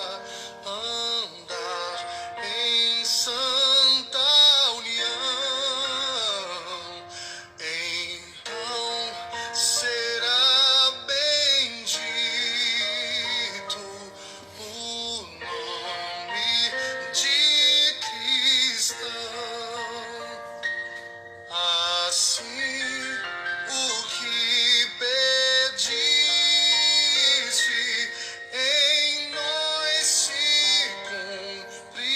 andar em santa união, então será bendito o nome de cristão. Assim, o que pediste em nós se cumprirá,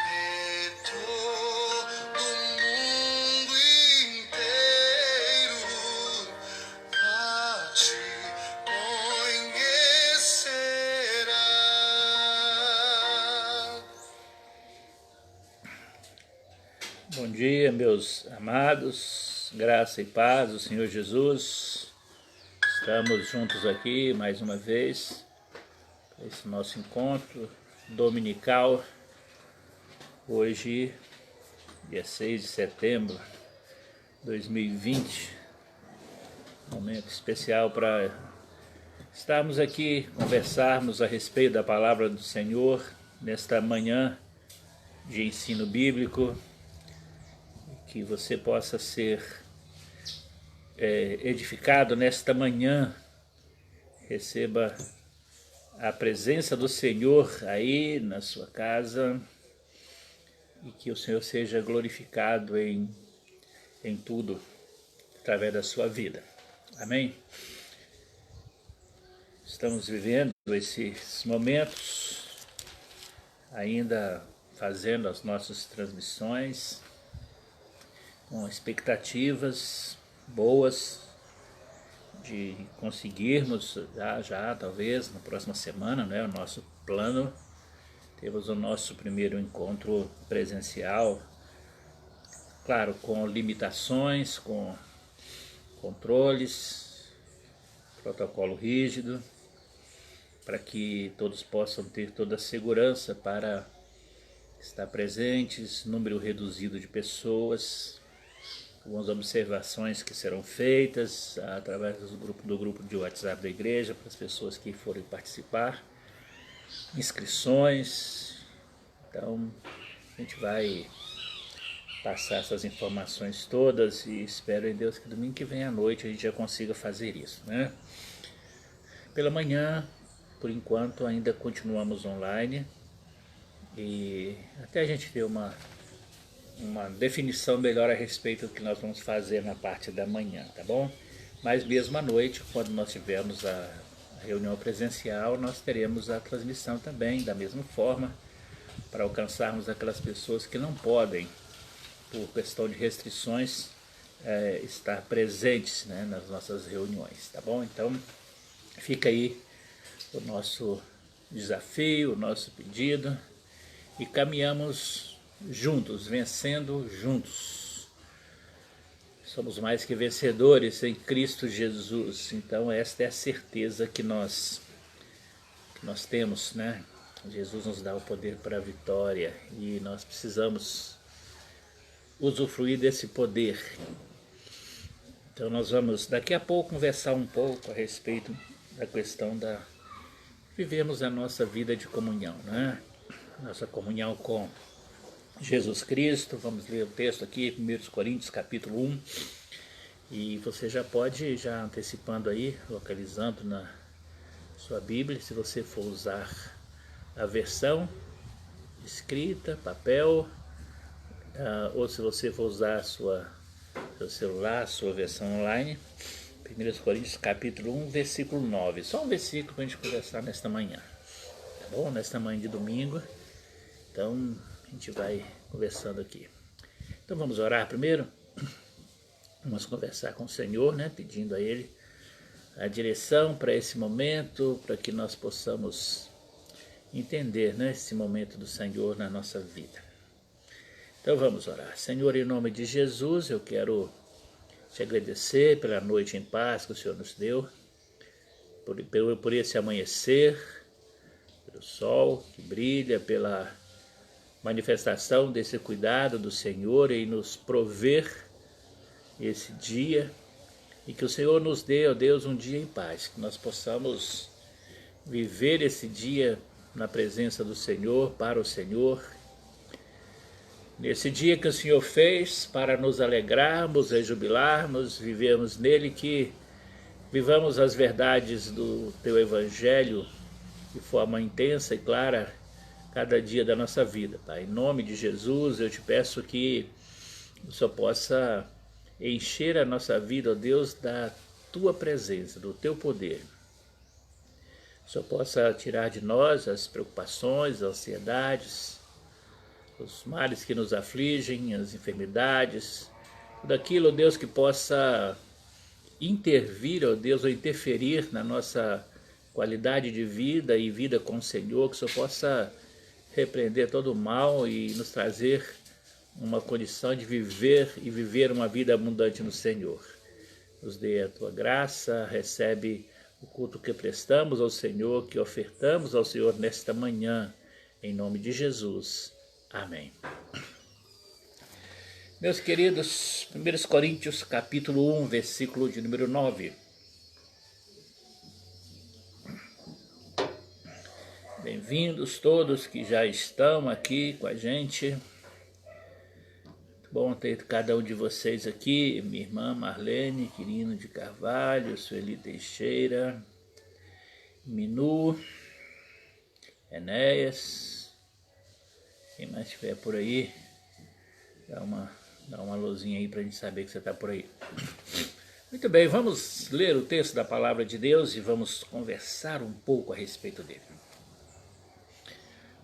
e todo mundo inteiro a te conhecerá. Bom dia, meus amados, graça e paz do Senhor Jesus. Estamos juntos aqui mais uma vez para esse nosso encontro dominical. Hoje, dia 6 de setembro de 2020, momento especial para estarmos aqui, conversarmos a respeito da palavra do Senhor nesta manhã de ensino bíblico. Que você possa ser edificado nesta manhã, receba a presença do Senhor aí na sua casa e que o Senhor seja glorificado em tudo, através da sua vida. Amém? Estamos vivendo esses momentos, ainda fazendo as nossas transmissões, com expectativas boas de conseguirmos já talvez na próxima semana, né, o nosso plano, temos o nosso primeiro encontro presencial, claro, com limitações, com controles, protocolo rígido, para que todos possam ter toda a segurança para estar presentes, número reduzido de pessoas. Algumas observações que serão feitas através do grupo de WhatsApp da igreja para as pessoas que forem participar, inscrições. Então a gente vai passar essas informações todas e espero em Deus que domingo que vem à noite a gente já consiga fazer isso, né? Pela manhã, por enquanto, ainda continuamos online e até a gente ter uma definição melhor a respeito do que nós vamos fazer na parte da manhã, tá bom? Mas mesmo à noite, quando nós tivermos a reunião presencial, nós teremos a transmissão também, da mesma forma, para alcançarmos aquelas pessoas que não podem, por questão de restrições, estar presentes, né, nas nossas reuniões, tá bom? Então, fica aí o nosso desafio, o nosso pedido e caminhamos juntos, vencendo juntos. Somos mais que vencedores em Cristo Jesus. Então esta é a certeza que nós temos, né? Jesus nos dá o poder para a vitória e nós precisamos usufruir desse poder. Então nós vamos daqui a pouco conversar um pouco a respeito da questão da vivemos a nossa vida de comunhão, né? Nossa comunhão com Jesus Cristo. Vamos ler o texto aqui, 1 Coríntios capítulo 1, e você já pode, já antecipando aí, localizando na sua Bíblia, se você for usar a versão escrita, papel, ou se você for usar seu celular, sua versão online, 1 Coríntios capítulo 1, versículo 9, só um versículo para a gente conversar nesta manhã, tá bom? Nesta manhã de domingo, então a gente vai conversando aqui. Então vamos orar primeiro, vamos conversar com o Senhor, né, pedindo a Ele a direção para esse momento, para que nós possamos entender, né, esse momento do Senhor na nossa vida. Então vamos orar. Senhor, em nome de Jesus, eu quero te agradecer pela noite em paz que o Senhor nos deu, por esse amanhecer, pelo sol que brilha, pela manifestação desse cuidado do Senhor em nos prover esse dia E que o Senhor nos dê, ó Deus, um dia em paz, que nós possamos viver esse dia na presença do Senhor, para o Senhor. Nesse dia que o Senhor fez para nos alegrarmos, rejubilarmos, vivermos nele, que vivamos as verdades do Teu Evangelho de forma intensa e clara cada dia da nossa vida, Pai. Em nome de Jesus, eu te peço que o Senhor possa encher a nossa vida, ó Deus, da Tua presença, do Teu poder. O Senhor possa tirar de nós as preocupações, as ansiedades, os males que nos afligem, as enfermidades, tudo aquilo, ó Deus, que possa intervir, ó Deus, ou interferir na nossa qualidade de vida e vida com o Senhor, que o Senhor possa repreender todo o mal e nos trazer uma condição de viver e viver uma vida abundante no Senhor. Nos dê a Tua graça, recebe o culto que prestamos ao Senhor, que ofertamos ao Senhor nesta manhã, em nome de Jesus. Amém. Meus queridos, 1 Coríntios capítulo 1, versículo de número 9. Bem-vindos todos que já estão aqui com a gente. Bom ter cada um de vocês aqui, minha irmã Marlene Quirino de Carvalho, Sueli Teixeira, Minu, Enéas, quem mais estiver por aí, dá uma luzinha aí para a gente saber que você está por aí. Muito bem, vamos ler o texto da Palavra de Deus e vamos conversar um pouco a respeito dele.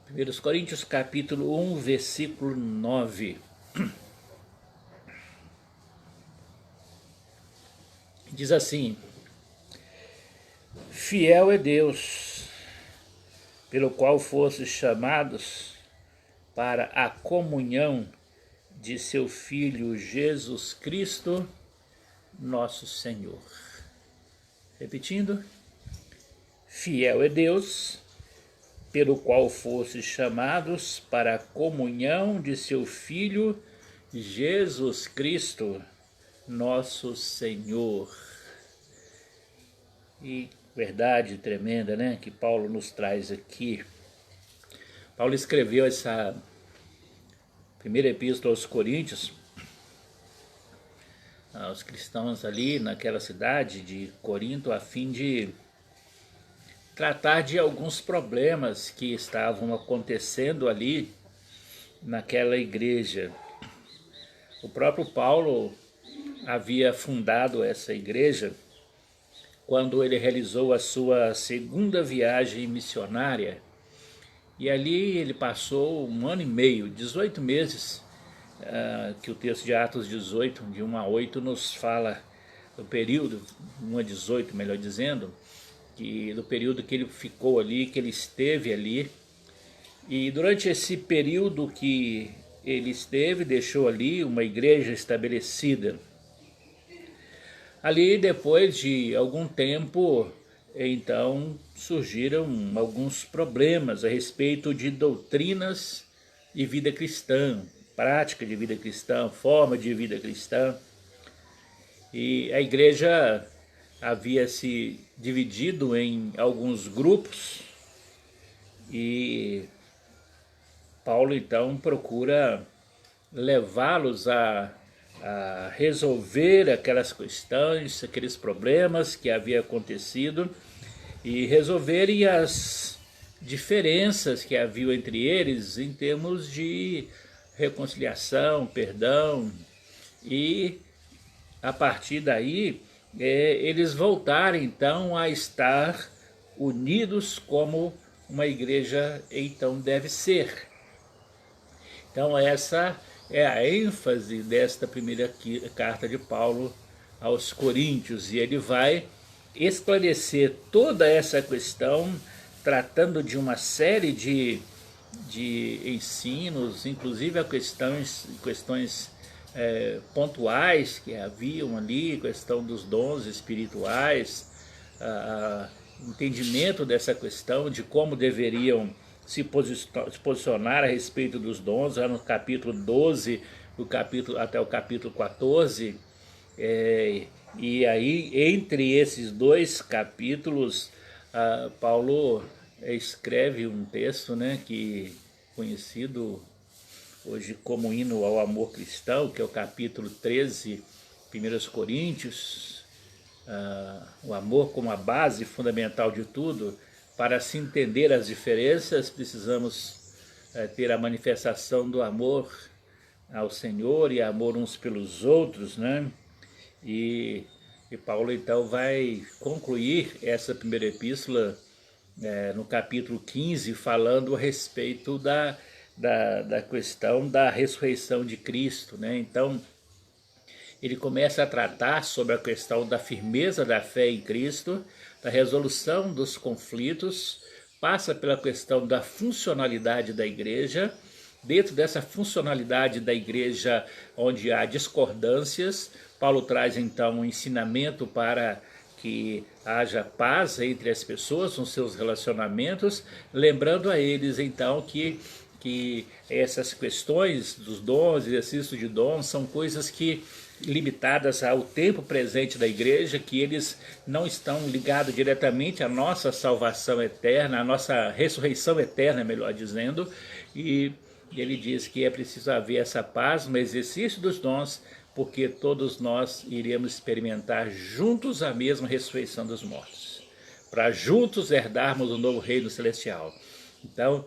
1 Coríntios capítulo 1, versículo 9. Diz assim: fiel é Deus, pelo qual fostes chamados para a comunhão de seu Filho Jesus Cristo, nosso Senhor. Repetindo: fiel é Deus, pelo qual fostes chamados para a comunhão de seu Filho Jesus Cristo, nosso Senhor. E verdade tremenda, né, que Paulo nos traz aqui. Paulo escreveu essa primeira epístola aos Coríntios, aos cristãos ali naquela cidade de Corinto, a fim de tratar de alguns problemas que estavam acontecendo ali naquela igreja. O próprio Paulo havia fundado essa igreja quando ele realizou a sua segunda viagem missionária, e ali ele passou 1 ano e meio, 18 meses, que o texto de Atos 18, de 1 a 8, nos fala do período, 1 a 18 melhor dizendo, que do período que ele ficou ali, que ele esteve ali. E durante esse período que ele esteve, deixou ali uma igreja estabelecida. Ali, depois de algum tempo, então surgiram alguns problemas a respeito de doutrinas e vida cristã, prática de vida cristã, forma de vida cristã. E a igreja havia se dividido em alguns grupos e Paulo então procura levá-los a resolver aquelas questões, aqueles problemas que havia acontecido e resolverem as diferenças que haviam entre eles em termos de reconciliação, perdão, e a partir daí eles voltarem então a estar unidos como uma igreja então deve ser. Então essa é a ênfase desta primeira carta de Paulo aos Coríntios, e ele vai esclarecer toda essa questão, tratando de uma série de ensinos, inclusive a questões pontuais que haviam ali, questão dos dons espirituais, entendimento dessa questão, de como deveriam se posicionar a respeito dos dons, lá no capítulo 12, até o capítulo 14, E aí, entre esses dois capítulos, Paulo escreve um texto, né, que conhecido hoje como hino ao amor cristão, que é o capítulo 13, 1 Coríntios, o amor como a base fundamental de tudo. Para se entender as diferenças, precisamos ter a manifestação do amor ao Senhor e amor uns pelos outros, né? E Paulo então vai concluir essa primeira epístola no capítulo 15, falando a respeito da questão da ressurreição de Cristo, né? Então, ele começa a tratar sobre a questão da firmeza da fé em Cristo, da resolução dos conflitos, passa pela questão da funcionalidade da igreja. Dentro dessa funcionalidade da igreja, onde há discordâncias, Paulo traz então um ensinamento para que haja paz entre as pessoas nos seus relacionamentos, lembrando a eles então que essas questões dos dons, exercício de dons, são coisas que limitadas ao tempo presente da igreja, que eles não estão ligados diretamente à nossa salvação eterna, à nossa ressurreição eterna, melhor dizendo, e ele diz que é preciso haver essa paz no exercício dos dons, porque todos nós iremos experimentar juntos a mesma ressurreição dos mortos, para juntos herdarmos o novo reino celestial. Então,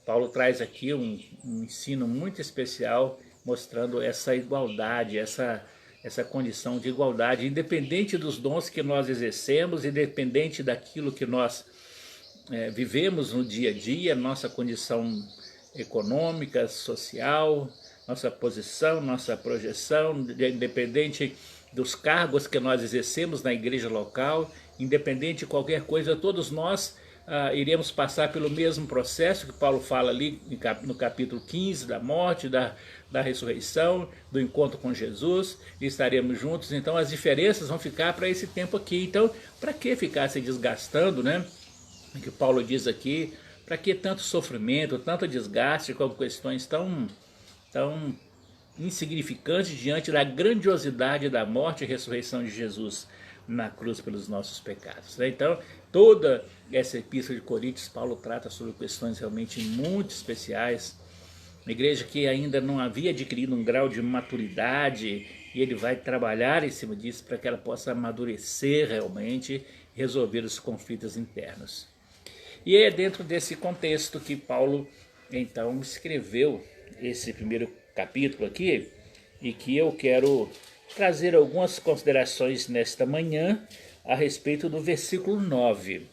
Paulo traz aqui um ensino muito especial, mostrando essa igualdade, essa condição de igualdade, independente dos dons que nós exercemos, independente daquilo que nós vivemos no dia a dia, nossa condição econômica, social, nossa posição, nossa projeção, independente dos cargos que nós exercemos na igreja local, independente de qualquer coisa, todos nós iremos passar pelo mesmo processo que Paulo fala ali no capítulo 15, da morte, da ressurreição, do encontro com Jesus, e estaremos juntos. Então as diferenças vão ficar para esse tempo aqui. Então, para que ficar se desgastando, né? O que Paulo diz aqui, para que tanto sofrimento, tanto desgaste com questões tão insignificantes diante da grandiosidade da morte e ressurreição de Jesus na cruz pelos nossos pecados. Então, toda essa epístola de Coríntios, Paulo trata sobre questões realmente muito especiais. Uma igreja que ainda não havia adquirido um grau de maturidade, e ele vai trabalhar em cima disso para que ela possa amadurecer realmente e resolver os conflitos internos. E é dentro desse contexto que Paulo então escreveu esse primeiro capítulo aqui, e que eu quero trazer algumas considerações nesta manhã a respeito do versículo 9.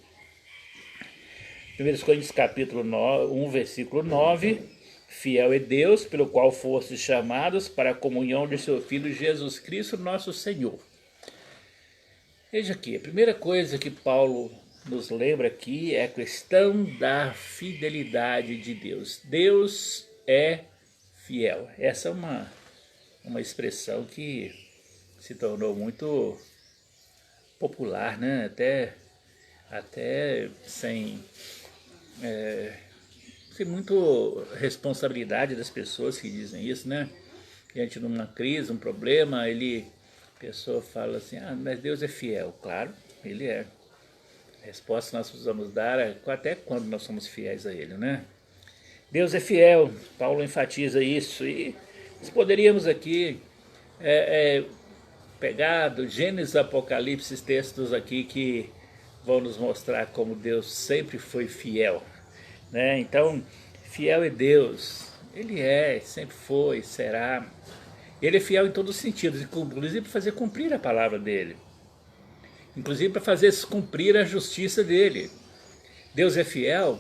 1 Coríntios capítulo 1, versículo 9. Fiel é Deus, pelo qual fostes chamados para a comunhão de seu Filho Jesus Cristo, nosso Senhor. Veja aqui, a primeira coisa que Paulo nos lembra aqui é a questão da fidelidade de Deus. Deus é fiel. Essa é uma expressão que se tornou muito popular, né? Até sem muito responsabilidade das pessoas que dizem isso, né? Diante de uma crise, um problema, a pessoa fala assim, mas Deus é fiel. Claro, Ele é. A resposta que nós precisamos dar é até quando nós somos fiéis a Ele, né? Deus é fiel, Paulo enfatiza isso, e nós poderíamos aqui pegar do Gênesis, Apocalipse, textos aqui que vão nos mostrar como Deus sempre foi fiel, né? Então, fiel é Deus, Ele sempre foi, será. Ele é fiel em todos os sentidos, inclusive para fazer cumprir a palavra dele, inclusive para fazer cumprir a justiça dele. Deus é fiel,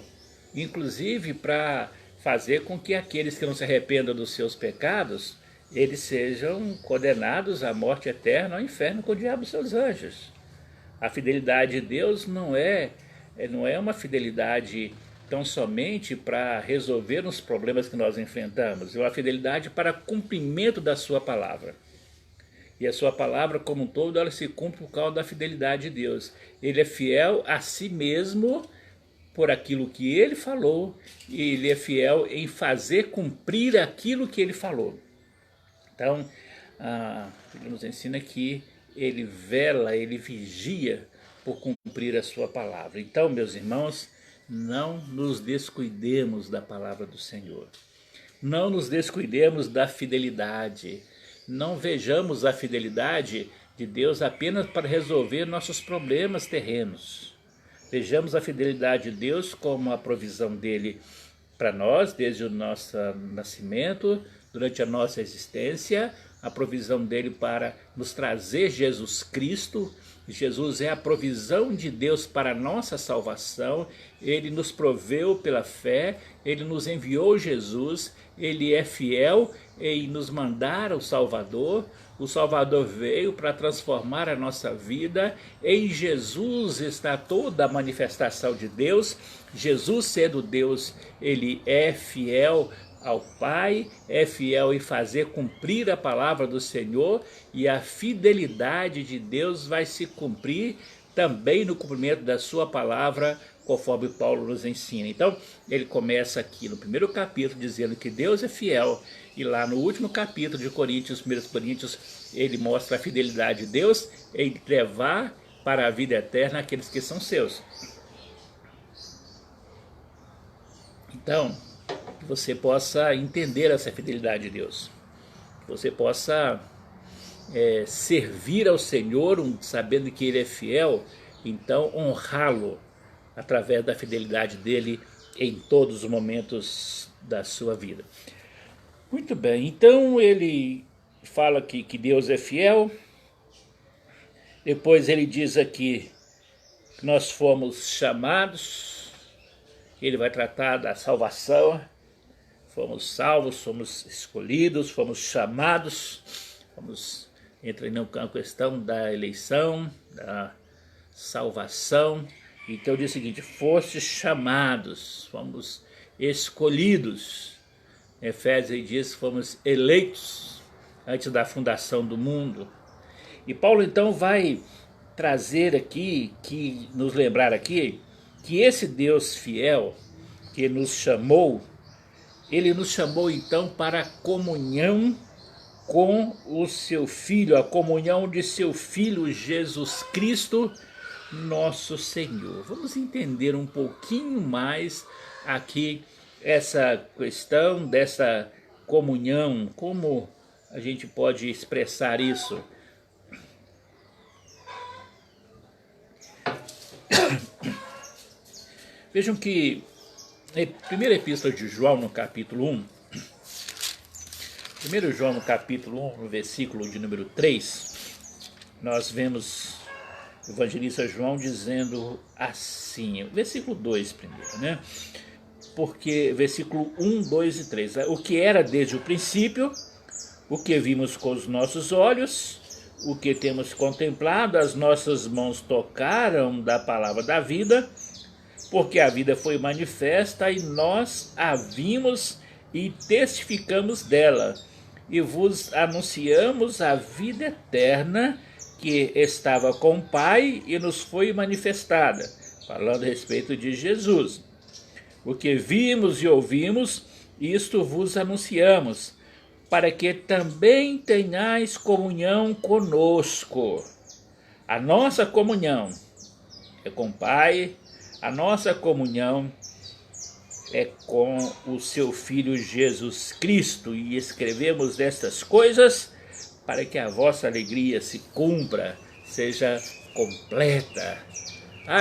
inclusive para fazer com que aqueles que não se arrependam dos seus pecados, eles sejam condenados à morte eterna, ao inferno com o diabo e seus anjos. A fidelidade de Deus não é uma fidelidade tão somente para resolver os problemas que nós enfrentamos, é uma fidelidade para cumprimento da sua palavra. E a sua palavra como um todo, ela se cumpre por causa da fidelidade de Deus. Ele é fiel a si mesmo por aquilo que ele falou, e ele é fiel em fazer cumprir aquilo que ele falou. Então, ele nos ensina aqui ele vela, ele vigia por cumprir a sua palavra. Então, meus irmãos, não nos descuidemos da palavra do Senhor. Não nos descuidemos da fidelidade. Não vejamos a fidelidade de Deus apenas para resolver nossos problemas terrenos. Vejamos a fidelidade de Deus como a provisão dele para nós, desde o nosso nascimento, durante a nossa existência, a provisão dele para nos trazer Jesus Cristo. Jesus é a provisão de Deus para a nossa salvação, ele nos proveu pela fé, ele nos enviou Jesus, ele é fiel em nos mandar o Salvador veio para transformar a nossa vida, em Jesus está toda a manifestação de Deus, Jesus sendo Deus, ele é fiel ao Pai, é fiel em fazer cumprir a palavra do Senhor, e a fidelidade de Deus vai se cumprir também no cumprimento da sua palavra, conforme Paulo nos ensina. Então, ele começa aqui no primeiro capítulo dizendo que Deus é fiel, e lá no último capítulo de Coríntios, 1 Coríntios, ele mostra a fidelidade de Deus em levar para a vida eterna aqueles que são seus. Então, que você possa entender essa fidelidade de Deus, que você possa servir ao Senhor, sabendo que ele é fiel, então honrá-lo através da fidelidade dele em todos os momentos da sua vida. Muito bem, então ele fala aqui que Deus é fiel, depois ele diz aqui que nós fomos chamados, ele vai tratar da salvação, fomos salvos, fomos escolhidos, fomos chamados, entra na questão da eleição, da salvação. Então diz o seguinte: fostes chamados, fomos escolhidos. Efésios diz que fomos eleitos antes da fundação do mundo. E Paulo então vai trazer aqui, nos lembrar aqui, que esse Deus fiel que nos chamou, ele nos chamou então para a comunhão com o seu Filho, a comunhão de seu Filho Jesus Cristo, nosso Senhor. Vamos entender um pouquinho mais aqui essa questão dessa comunhão, como a gente pode expressar isso. Vejam que na primeira epístola de João, no capítulo 1, 1 João no capítulo 1, no versículo de número 3, nós vemos o evangelista João dizendo assim, versículo 2 primeiro, né? Porque versículo 1, 2 e 3, o que era desde o princípio, o que vimos com os nossos olhos, o que temos contemplado, as nossas mãos tocaram da palavra da vida, porque a vida foi manifesta e nós a vimos e testificamos dela, e vos anunciamos a vida eterna que estava com o Pai e nos foi manifestada, falando a respeito de Jesus. O que vimos e ouvimos, isto vos anunciamos, para que também tenhais comunhão conosco. A nossa comunhão é com o Pai, a nossa comunhão é com o seu Filho Jesus Cristo, e escrevemos estas coisas para que a vossa alegria se cumpra, seja completa.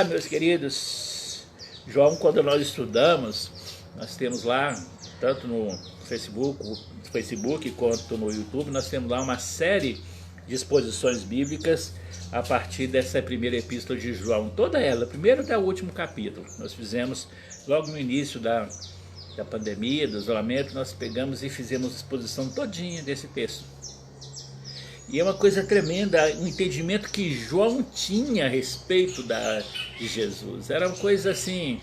Meus queridos, João, quando nós estudamos, nós temos lá, tanto no Facebook quanto no YouTube, nós temos lá uma série de exposições bíblicas a partir dessa primeira epístola de João, toda ela, primeiro até o último capítulo. Nós fizemos logo no início da pandemia, do isolamento, nós pegamos e fizemos exposição todinha desse texto. E é uma coisa tremenda, um entendimento que João tinha a respeito de Jesus. Era uma coisa assim,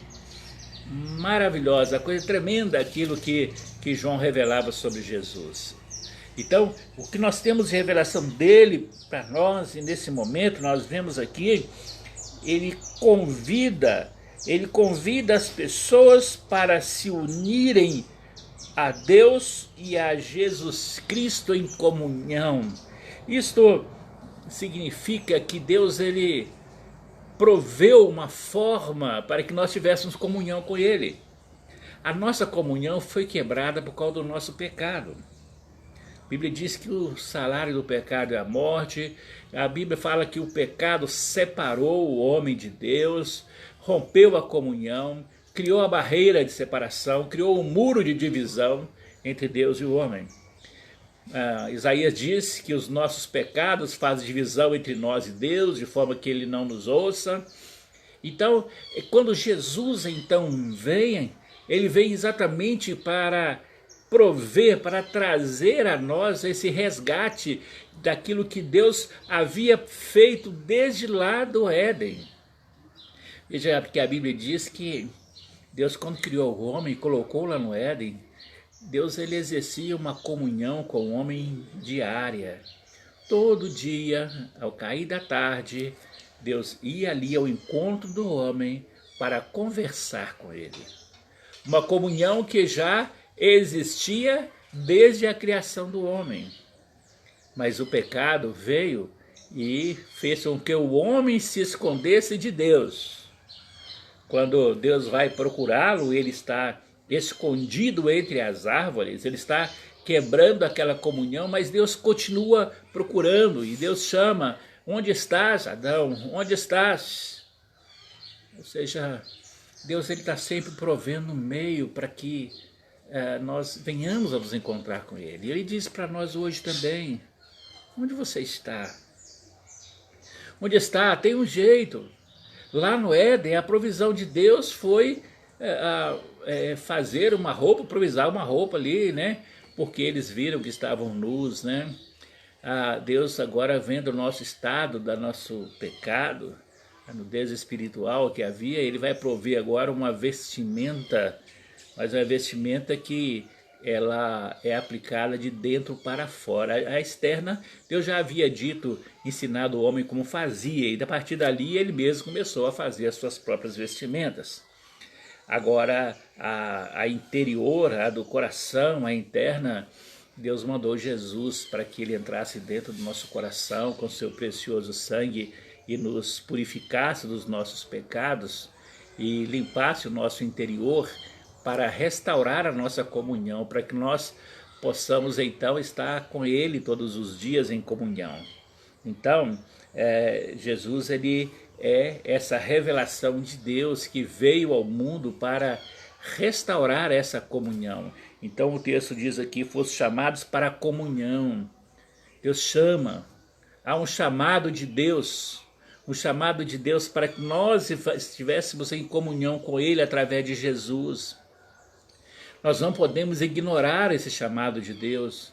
maravilhosa, coisa tremenda aquilo que João revelava sobre Jesus. Então, o que nós temos de revelação dele para nós, e nesse momento nós vemos aqui, ele convida as pessoas para se unirem a Deus e a Jesus Cristo em comunhão. Isto significa que Deus ele proveu uma forma para que nós tivéssemos comunhão com Ele. A nossa comunhão foi quebrada por causa do nosso pecado. A Bíblia diz que o salário do pecado é a morte. A Bíblia fala que o pecado separou o homem de Deus, rompeu a comunhão, criou a barreira de separação, criou um muro de divisão entre Deus e o homem. Isaías diz que os nossos pecados fazem divisão entre nós e Deus, de forma que Ele não nos ouça. Então, quando Jesus então vem, Ele vem exatamente para prover, para trazer a nós esse resgate daquilo que Deus havia feito desde lá do Éden. Veja, porque a Bíblia diz que Deus, quando criou o homem e colocou lá no Éden, Deus ele exercia uma comunhão com o homem diária. Todo dia, ao cair da tarde, Deus ia ali ao encontro do homem para conversar com ele. Uma comunhão que já existia desde a criação do homem. Mas o pecado veio e fez com que o homem se escondesse de Deus. Quando Deus vai procurá-lo, ele está escondido entre as árvores, ele está quebrando aquela comunhão, mas Deus continua procurando e Deus chama: onde estás, Adão? Onde estás? Ou seja, Deus está sempre provendo um meio para que nós venhamos a nos encontrar com Ele. E Ele diz para nós hoje também: onde você está? Onde está? Tem um jeito. Lá no Éden, a provisão de Deus foi fazer uma roupa, improvisar uma roupa ali, né? Porque eles viram que estavam nus, né? Deus agora vendo o nosso estado, do nosso pecado, a nudez espiritual que havia, Ele vai prover agora uma vestimenta, mas uma vestimenta que ela é aplicada de dentro para fora. A externa, Deus já havia dito, ensinado o homem como fazia, e a partir dali ele mesmo começou a fazer as suas próprias vestimentas. Agora, a interior, a do coração, a interna, Deus mandou Jesus para que ele entrasse dentro do nosso coração com seu precioso sangue e nos purificasse dos nossos pecados e limpasse o nosso interior para restaurar a nossa comunhão, para que nós possamos então estar com Ele todos os dias em comunhão. Então, Jesus ele é essa revelação de Deus que veio ao mundo para restaurar essa comunhão. Então o texto diz aqui: fossem chamados para a comunhão. Deus chama, há um chamado de Deus, para que nós estivéssemos em comunhão com Ele através de Jesus. Nós não podemos ignorar esse chamado de Deus.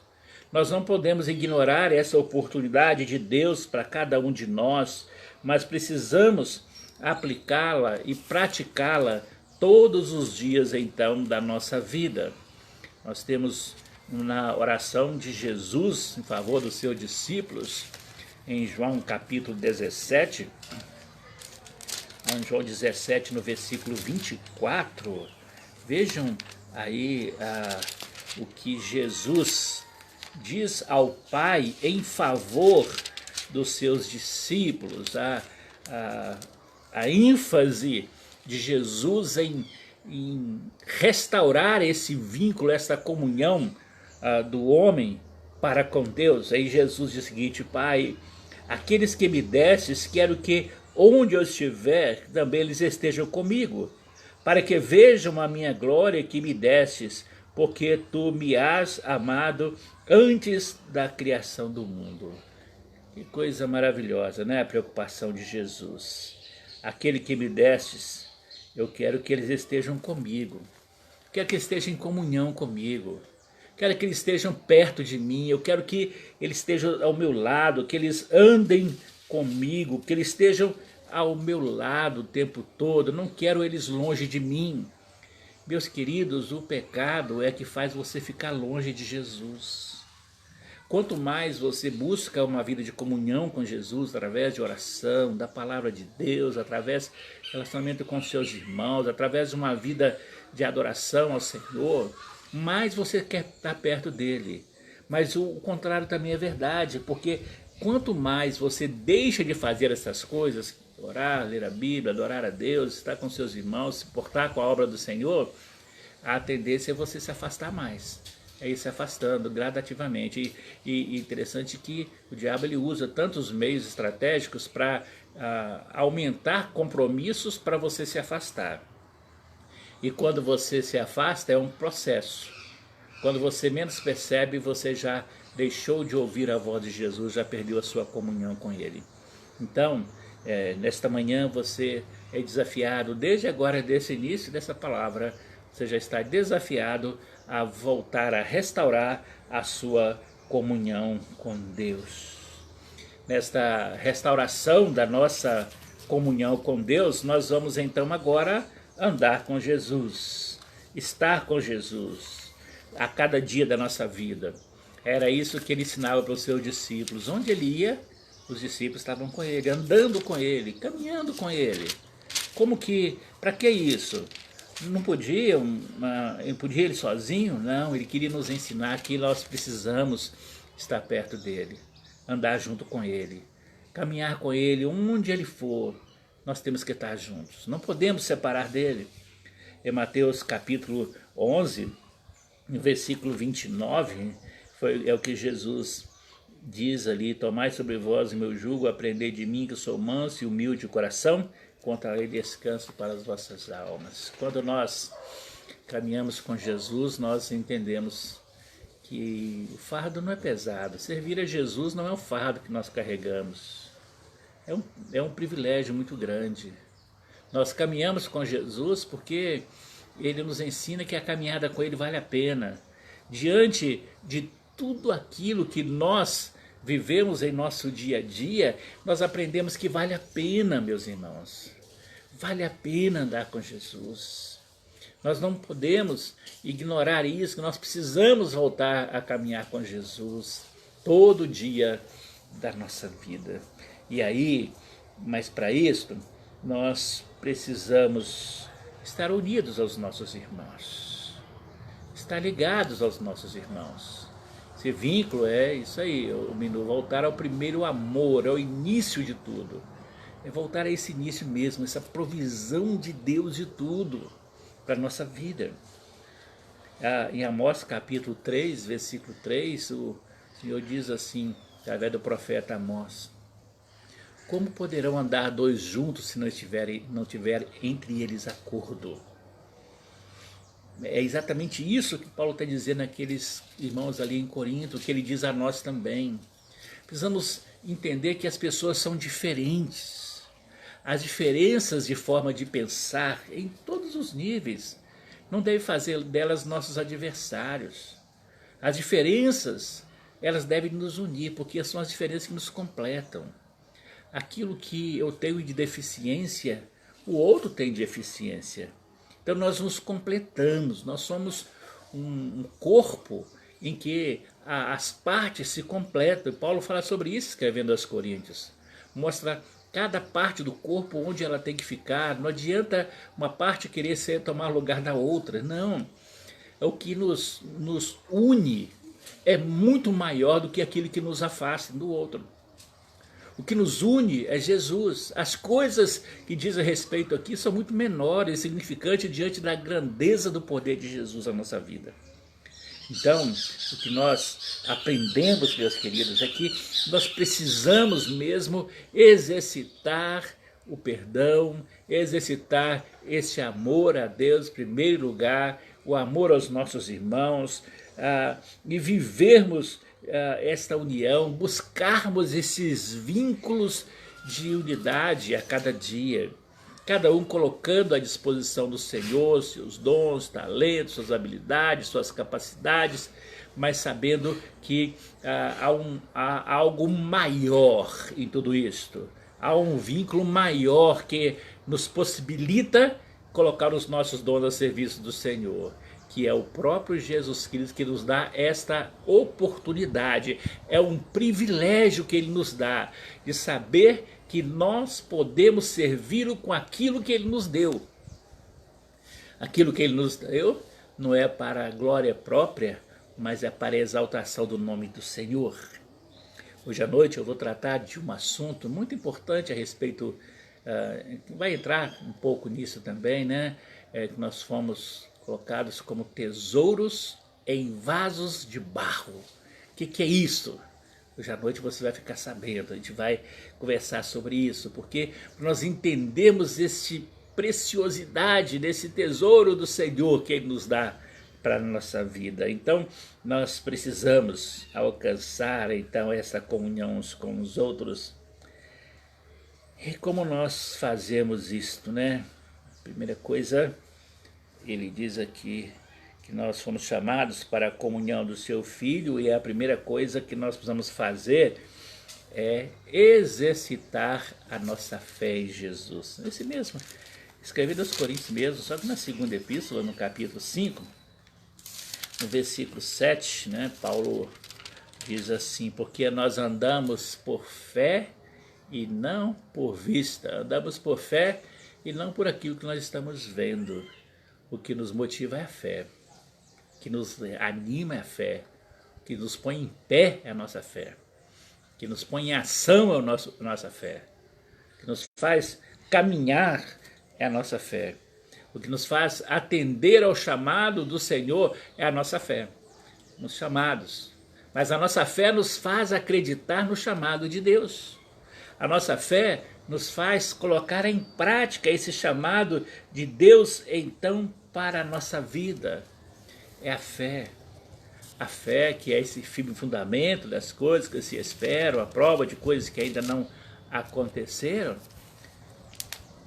Nós não podemos ignorar essa oportunidade de Deus para cada um de nós, mas precisamos aplicá-la e praticá-la todos os dias, então, da nossa vida. Nós temos na oração de Jesus em favor dos seus discípulos, em João capítulo 17, João 17, no versículo 24, vejam aí o que Jesus diz ao Pai em favor dos seus discípulos, a ênfase de Jesus em restaurar esse vínculo, essa comunhão do homem para com Deus. Aí Jesus diz o seguinte: Pai, aqueles que me destes, quero que onde eu estiver, também eles estejam comigo, para que vejam a minha glória que me destes, porque tu me has amado antes da criação do mundo. Que coisa maravilhosa, né? A preocupação de Jesus. Aquele que me destes, eu quero que eles estejam comigo. Quero que eles estejam em comunhão comigo. Quero que eles estejam perto de mim. Eu quero que eles estejam ao meu lado, que eles andem comigo, que eles estejam ao meu lado o tempo todo. Eu não quero eles longe de mim. Meus queridos, o pecado é que faz você ficar longe de Jesus. Quanto mais você busca uma vida de comunhão com Jesus, através de oração, da palavra de Deus, através do relacionamento com seus irmãos, através de uma vida de adoração ao Senhor, mais você quer estar perto dele. Mas o contrário também é verdade, porque quanto mais você deixa de fazer essas coisas, orar, ler a Bíblia, adorar a Deus, estar com seus irmãos, se portar com a obra do Senhor, a tendência é você se afastar mais. É ir se afastando gradativamente. E interessante que o diabo ele usa tantos meios estratégicos para aumentar compromissos para você se afastar. E quando você se afasta é um processo. Quando você menos percebe, você já deixou de ouvir a voz de Jesus, já perdeu a sua comunhão com Ele. Então, nesta manhã você é desafiado, desde agora, desse início dessa palavra, você já está desafiado a voltar a restaurar a sua comunhão com Deus. Nesta restauração da nossa comunhão com Deus, nós vamos então agora andar com Jesus, estar com Jesus a cada dia da nossa vida. Era isso que ele ensinava para os seus discípulos. Onde ele ia, os discípulos estavam com ele, andando com ele, caminhando com ele. Como que, para que isso? Não podia, podia ele sozinho? Não, ele queria nos ensinar que nós precisamos estar perto dele, andar junto com ele, caminhar com ele, onde ele for, nós temos que estar juntos, não podemos separar dele. Em Mateus capítulo 11, no versículo 29, é o que Jesus diz ali: tomai sobre vós o meu jugo, aprendei de mim que sou manso e humilde de coração, encontrarei descanso para as vossas almas. Quando nós caminhamos com Jesus, nós entendemos que o fardo não é pesado. Servir a Jesus não é um fardo que nós carregamos. É um privilégio muito grande. Nós caminhamos com Jesus porque ele nos ensina que a caminhada com ele vale a pena. Diante de tudo aquilo que nós vivemos em nosso dia a dia, nós aprendemos que vale a pena, meus irmãos. Vale a pena andar com Jesus. Nós não podemos ignorar isso, que nós precisamos voltar a caminhar com Jesus todo dia da nossa vida. E aí, mas para isso, nós precisamos estar unidos aos nossos irmãos, estar ligados aos nossos irmãos. Esse vínculo é isso aí, voltar ao primeiro amor, ao início de tudo. É voltar a esse início mesmo, essa provisão de Deus de tudo para a nossa vida. Em Amós capítulo 3, versículo 3, o Senhor diz assim, através do profeta Amós: como poderão andar dois juntos se não tiver entre eles acordo? É exatamente isso que Paulo está dizendo àqueles irmãos ali em Corinto, que ele diz a nós também. Precisamos entender que as pessoas são diferentes. As diferenças de forma de pensar em todos os níveis não devem fazer delas nossos adversários. As diferenças, elas devem nos unir, porque são as diferenças que nos completam. Aquilo que eu tenho de deficiência, o outro tem de eficiência. Então nós nos completamos, nós somos um corpo em que as partes se completam. Paulo fala sobre isso escrevendo aos Coríntios. Mostra cada parte do corpo onde ela tem que ficar. Não adianta uma parte querer tomar lugar da outra, não. O que nos une é muito maior do que aquilo que nos afasta do outro. O que nos une é Jesus. As coisas que diz a respeito aqui são muito menores, insignificantes diante da grandeza do poder de Jesus na nossa vida. Então, o que nós aprendemos, meus queridos, é que nós precisamos mesmo exercitar o perdão, exercitar esse amor a Deus em primeiro lugar, o amor aos nossos irmãos, e vivermos esta união, buscarmos esses vínculos de unidade a cada dia, cada um colocando à disposição do Senhor seus dons, talentos, suas habilidades, suas capacidades, mas sabendo que há algo maior em tudo isto, há um vínculo maior que nos possibilita colocar os nossos dons a serviço do Senhor, que é o próprio Jesus Cristo que nos dá esta oportunidade. É um privilégio que Ele nos dá de saber que nós podemos servi-lo com aquilo que Ele nos deu. Aquilo que Ele nos deu não é para a glória própria, mas é para a exaltação do nome do Senhor. Hoje à noite eu vou tratar de um assunto muito importante a respeito, vai entrar um pouco nisso também, né? Que nós fomos colocados como tesouros em vasos de barro. O que é isso? Hoje à noite você vai ficar sabendo, a gente vai conversar sobre isso, porque nós entendemos essa preciosidade desse tesouro do Senhor que Ele nos dá para a nossa vida. Então nós precisamos alcançar então essa comunhão uns com os outros. E como nós fazemos isto, né? Primeira coisa, ele diz aqui que nós fomos chamados para a comunhão do seu Filho, e a primeira coisa que nós precisamos fazer é exercitar a nossa fé em Jesus. Esse mesmo, escrevido aos Coríntios mesmo, só que na segunda epístola, no capítulo 5, no versículo 7, né, Paulo diz assim: porque nós andamos por fé e não por vista, andamos por fé e não por aquilo que nós estamos vendo. O que nos motiva é a fé, o que nos anima é a fé, o que nos põe em pé é a nossa fé, o que nos põe em ação é a nossa fé, o que nos faz caminhar é a nossa fé, o que nos faz atender ao chamado do Senhor é a nossa fé, nos chamados. Mas a nossa fé nos faz acreditar no chamado de Deus. A nossa fé nos faz colocar em prática esse chamado de Deus, então, para a nossa vida. É a fé que é esse firme fundamento das coisas que se esperam, a prova de coisas que ainda não aconteceram.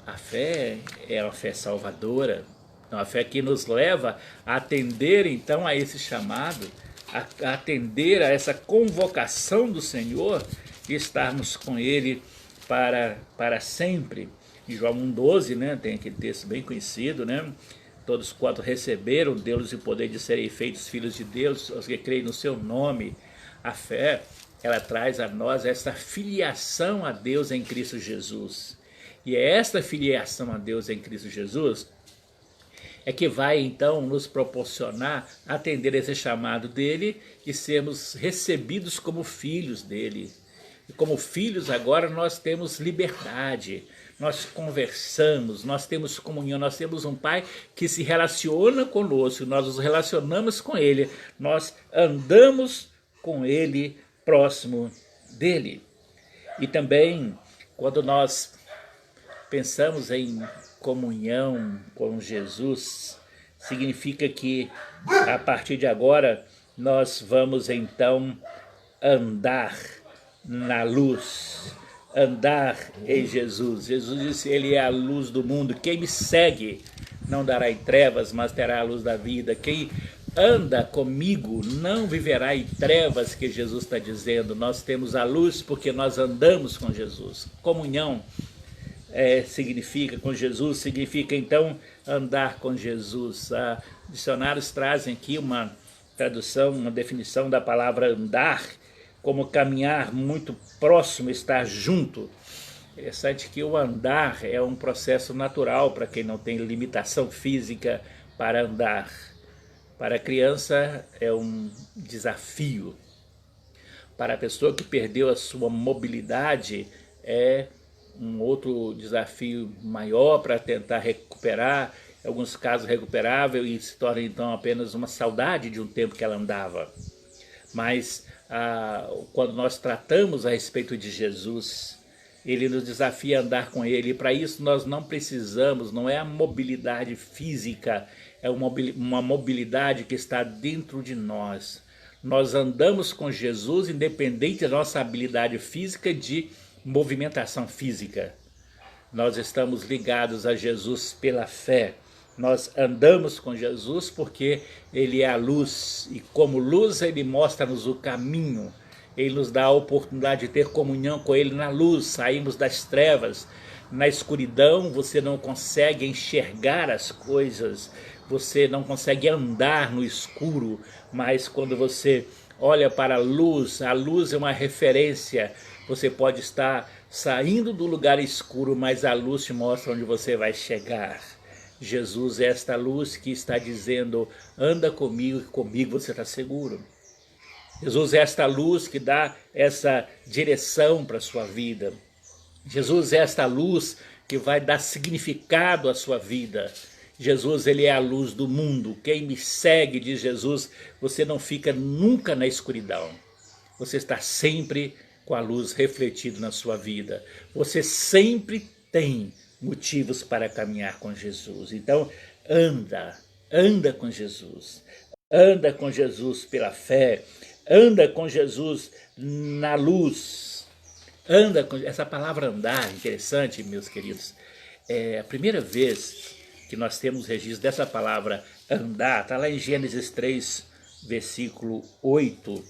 A fé é uma fé salvadora, uma fé que nos leva a atender então a esse chamado, a atender a essa convocação do Senhor e estarmos com Ele para sempre. Em João 1,12, né, tem aquele texto bem conhecido, né? Todos quanto receberam Deus e o poder de serem feitos filhos de Deus, os que creem no seu nome. A fé, ela traz a nós essa filiação a Deus em Cristo Jesus. E é esta filiação a Deus em Cristo Jesus é que vai então nos proporcionar atender esse chamado dele e sermos recebidos como filhos dele. E como filhos agora nós temos liberdade, nós conversamos, nós temos comunhão, nós temos um Pai que se relaciona conosco, nós nos relacionamos com Ele, nós andamos com Ele, próximo dele. E também quando nós pensamos em comunhão com Jesus, significa que a partir de agora nós vamos então andar na luz, andar em Jesus. Jesus disse: Ele é a luz do mundo, quem me segue não dará em trevas, mas terá a luz da vida. Quem anda comigo não viverá em trevas, que Jesus está dizendo. Nós temos a luz porque nós andamos com Jesus. Comunhão significa com Jesus, significa então andar com Jesus. Dicionários trazem aqui uma tradução, uma definição da palavra andar como caminhar muito próximo, estar junto. Interessante que o andar é um processo natural para quem não tem limitação física para andar. Para a criança é um desafio. Para a pessoa que perdeu a sua mobilidade é um outro desafio maior para tentar recuperar, em alguns casos recuperável, e se torna então apenas uma saudade de um tempo que ela andava. Mas quando nós tratamos a respeito de Jesus, Ele nos desafia a andar com Ele, e para isso nós não precisamos, não é a mobilidade física, é uma mobilidade que está dentro de nós. Nós andamos com Jesus independente da nossa habilidade física de movimentação física. Nós estamos ligados a Jesus pela fé. Nós andamos com Jesus porque Ele é a luz, e como luz Ele mostra-nos o caminho. Ele nos dá a oportunidade de ter comunhão com Ele na luz. Saímos das trevas. Na escuridão você não consegue enxergar as coisas, você não consegue andar no escuro, mas quando você olha para a luz é uma referência. Você pode estar saindo do lugar escuro, mas a luz te mostra onde você vai chegar. Jesus é esta luz que está dizendo: anda comigo, e comigo você está seguro. Jesus é esta luz que dá essa direção para a sua vida. Jesus é esta luz que vai dar significado à sua vida. Jesus, ele é a luz do mundo. Quem me segue, diz Jesus, você não fica nunca na escuridão. Você está sempre com a luz refletida na sua vida. Você sempre tem motivos para caminhar com Jesus. Então, anda com Jesus. Anda com Jesus pela fé. Anda com Jesus na luz. Anda com... Essa palavra andar, interessante, meus queridos. É a primeira vez que nós temos registro dessa palavra andar. Está lá em Gênesis 3, versículo 8,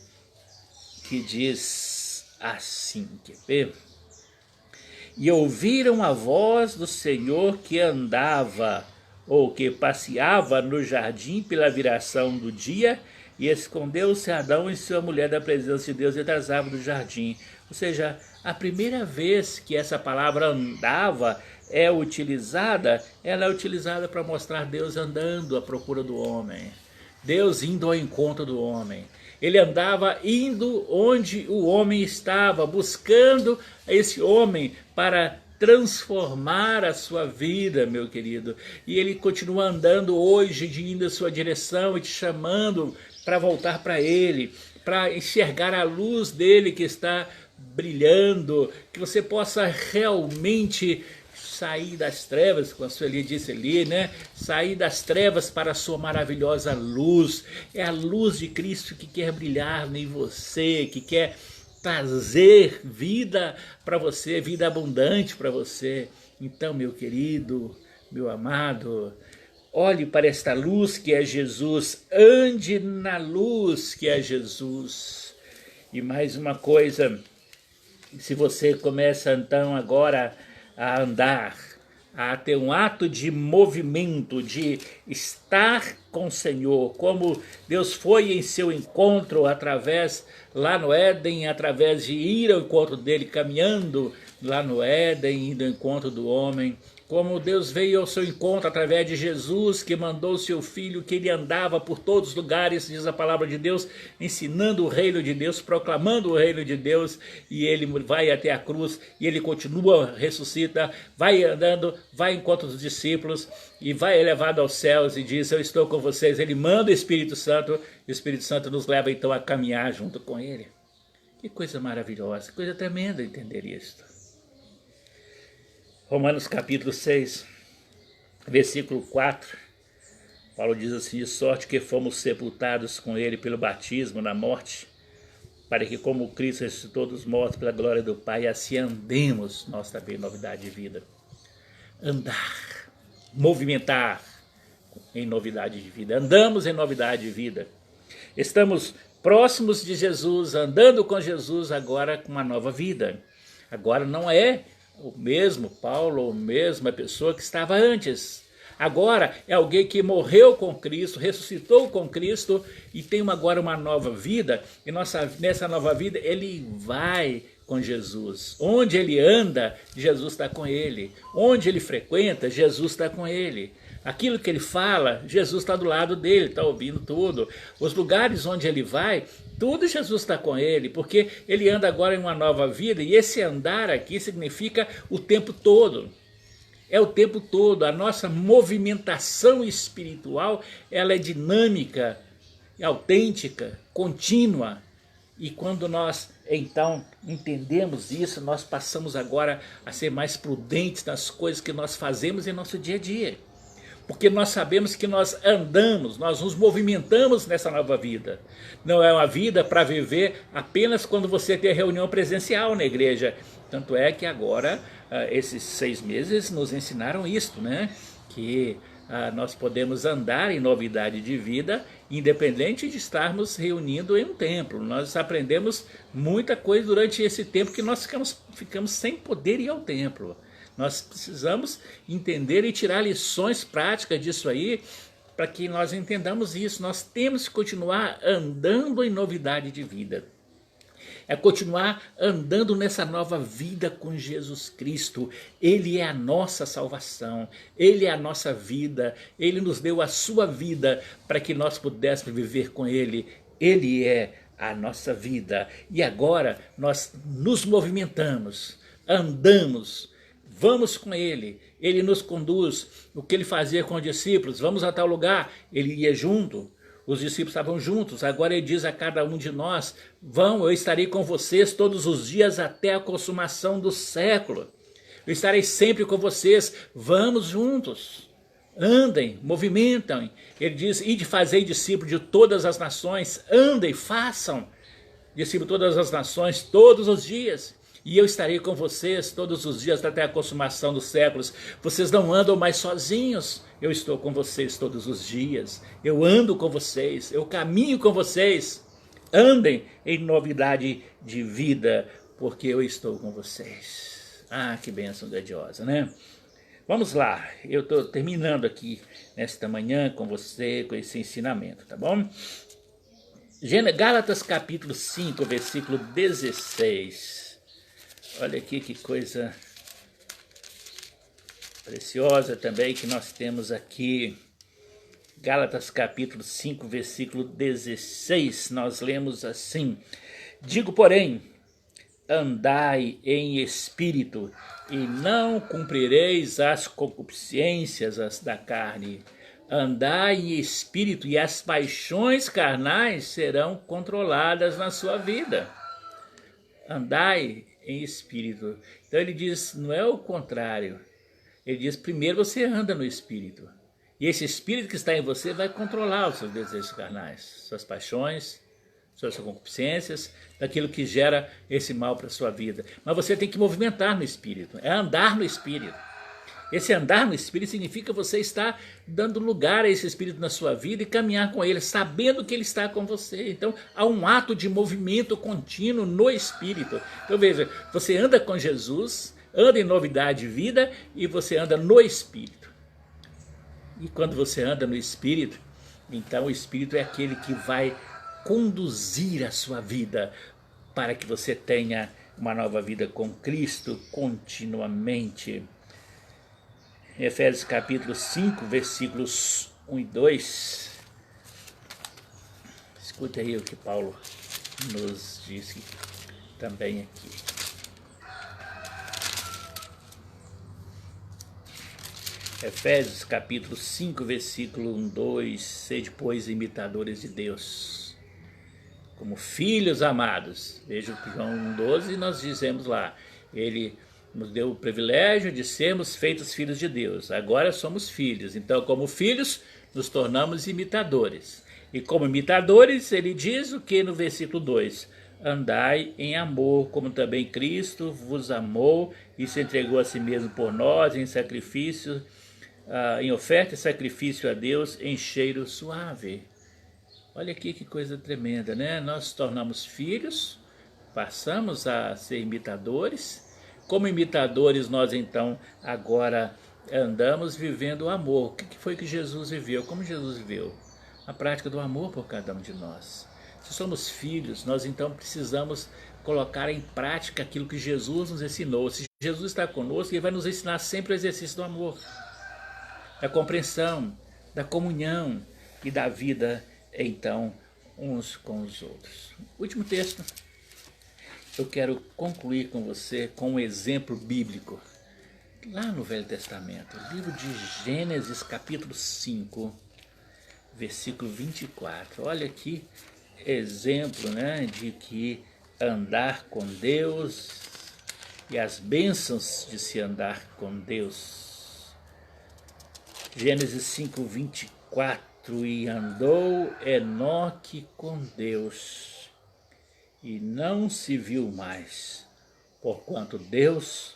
que diz assim, quer ver? E ouviram a voz do Senhor que andava, ou que passeava no jardim pela viração do dia, e escondeu-se Adão e sua mulher da presença de Deus entre as árvores do jardim. Ou seja, a primeira vez que essa palavra andava é utilizada, ela é utilizada para mostrar Deus andando à procura do homem. Deus indo ao encontro do homem. Ele andava indo onde o homem estava, buscando esse homem para transformar a sua vida, meu querido. E ele continua andando hoje, indo à sua direção e te chamando para voltar para ele, para enxergar a luz dele que está brilhando, que você possa realmente sair das trevas, como a Sueli disse ali, né? Sair das trevas para a sua maravilhosa luz. É a luz de Cristo que quer brilhar em você, que quer trazer vida para você, vida abundante para você. Então, meu querido, meu amado, olhe para esta luz que é Jesus, ande na luz que é Jesus. E mais uma coisa, se você começa então agora a andar, a ter um ato de movimento, de estar com o Senhor, como Deus foi em seu encontro através, lá no Éden, através de ir ao encontro dele, caminhando lá no Éden, indo ao encontro do homem, como Deus veio ao seu encontro através de Jesus, que mandou o seu Filho, que ele andava por todos os lugares, diz a palavra de Deus, ensinando o reino de Deus, proclamando o reino de Deus, e ele vai até a cruz, e ele continua, ressuscita, vai andando, vai encontro dos discípulos, e vai elevado aos céus, e diz, eu estou com vocês. Ele manda o Espírito Santo, e o Espírito Santo nos leva então a caminhar junto com ele. Que coisa maravilhosa, que coisa tremenda entender isso. Romanos capítulo 6, versículo 4, Paulo diz assim, de sorte que fomos sepultados com ele pelo batismo na morte, para que como Cristo ressuscitou dos mortos pela glória do Pai, assim andemos nós também em novidade de vida. Andar, movimentar em novidade de vida, andamos em novidade de vida. Estamos próximos de Jesus, andando com Jesus agora com uma nova vida. Agora não é o mesmo Paulo, a mesma pessoa que estava antes. Agora é alguém que morreu com Cristo, ressuscitou com Cristo e tem agora uma nova vida. E nessa nova vida ele vai com Jesus. Onde ele anda, Jesus está com ele. Onde ele frequenta, Jesus está com ele. Aquilo que ele fala, Jesus está do lado dele, está ouvindo tudo. Os lugares onde ele vai, tudo Jesus está com ele, porque ele anda agora em uma nova vida, e esse andar aqui significa o tempo todo. É o tempo todo, a nossa movimentação espiritual, ela é dinâmica, é autêntica, contínua. E quando nós, então, entendemos isso, nós passamos agora a ser mais prudentes nas coisas que nós fazemos em nosso dia a dia. Porque nós sabemos que nós andamos, nós nos movimentamos nessa nova vida. Não é uma vida para viver apenas quando você tem reunião presencial na igreja. Tanto é que agora, esses 6 meses nos ensinaram isto, né? Que nós podemos andar em novidade de vida, independente de estarmos reunindo em um templo. Nós aprendemos muita coisa durante esse tempo que nós ficamos sem poder ir ao templo. Nós precisamos entender e tirar lições práticas disso aí, para que nós entendamos isso. Nós temos que continuar andando em novidade de vida. É continuar andando nessa nova vida com Jesus Cristo. Ele é a nossa salvação, Ele é a nossa vida, Ele nos deu a sua vida para que nós pudéssemos viver com Ele. Ele é a nossa vida. E agora nós nos movimentamos, andamos, vamos com Ele. Ele nos conduz. O que Ele fazia com os discípulos? Vamos a tal lugar. Ele ia junto. Os discípulos estavam juntos. Agora Ele diz a cada um de nós: vão, eu estarei com vocês todos os dias até a consumação do século. Eu estarei sempre com vocês. Vamos juntos. Andem, movimentem. Ele diz: ide fazei discípulo de todas as nações. Andem, façam discípulo de todas as nações todos os dias. E eu estarei com vocês todos os dias até a consumação dos séculos. Vocês não andam mais sozinhos. Eu estou com vocês todos os dias. Eu ando com vocês. Eu caminho com vocês. Andem em novidade de vida, porque eu estou com vocês. Ah, que bênção grandiosa, né? Vamos lá, eu estou terminando aqui nesta manhã com você, com esse ensinamento, tá bom? Gálatas capítulo 5, versículo 16. Olha aqui que coisa preciosa também que nós temos aqui. Gálatas capítulo 5, versículo 16, nós lemos assim: digo, porém, andai em espírito, e não cumprireis as concupiscências da carne. Andai em espírito, e as paixões carnais serão controladas na sua vida. Andai em espírito. Então ele diz, não é o contrário. Ele diz, primeiro você anda no espírito. E esse espírito que está em você vai controlar os seus desejos carnais, suas paixões, suas concupiscências, daquilo que gera esse mal para a sua vida. Mas você tem que movimentar no Espírito, é andar no Espírito. Esse andar no Espírito significa você estar dando lugar a esse Espírito na sua vida e caminhar com ele, sabendo que ele está com você. Então, há um ato de movimento contínuo no Espírito. Então, veja, você anda com Jesus, anda em novidade de vida e você anda no Espírito. E quando você anda no Espírito, então o Espírito é aquele que vai conduzir a sua vida para que você tenha uma nova vida com Cristo continuamente. Efésios capítulo 5, versículos 1 e 2. Escute aí o que Paulo nos disse também aqui. Efésios capítulo 5, versículo 1, 2. Sede, pois, imitadores de Deus, como filhos amados. Veja o João 1,12, nós dizemos lá, ele nos deu o privilégio de sermos feitos filhos de Deus. Agora somos filhos, então como filhos nos tornamos imitadores. E como imitadores, ele diz o que no versículo 2? Andai em amor, como também Cristo vos amou e se entregou a si mesmo por nós em sacrifício, em oferta e sacrifício a Deus em cheiro suave. Olha aqui que coisa tremenda, né? Nós nos tornamos filhos, passamos a ser imitadores. Como imitadores, nós então agora andamos vivendo o amor. O que foi que Jesus viveu? Como Jesus viveu? A prática do amor por cada um de nós. Se somos filhos, nós então precisamos colocar em prática aquilo que Jesus nos ensinou. Se Jesus está conosco, Ele vai nos ensinar sempre o exercício do amor, da compreensão, da comunhão e da vida, então, uns com os outros. Último texto. Eu quero concluir com você com um exemplo bíblico. Lá no Velho Testamento, livro de Gênesis, capítulo 5, versículo 24. Olha aqui, exemplo, né, de que andar com Deus e as bênçãos de se andar com Deus. Gênesis 5, 24. E andou Enoque com Deus, e não se viu mais, porquanto Deus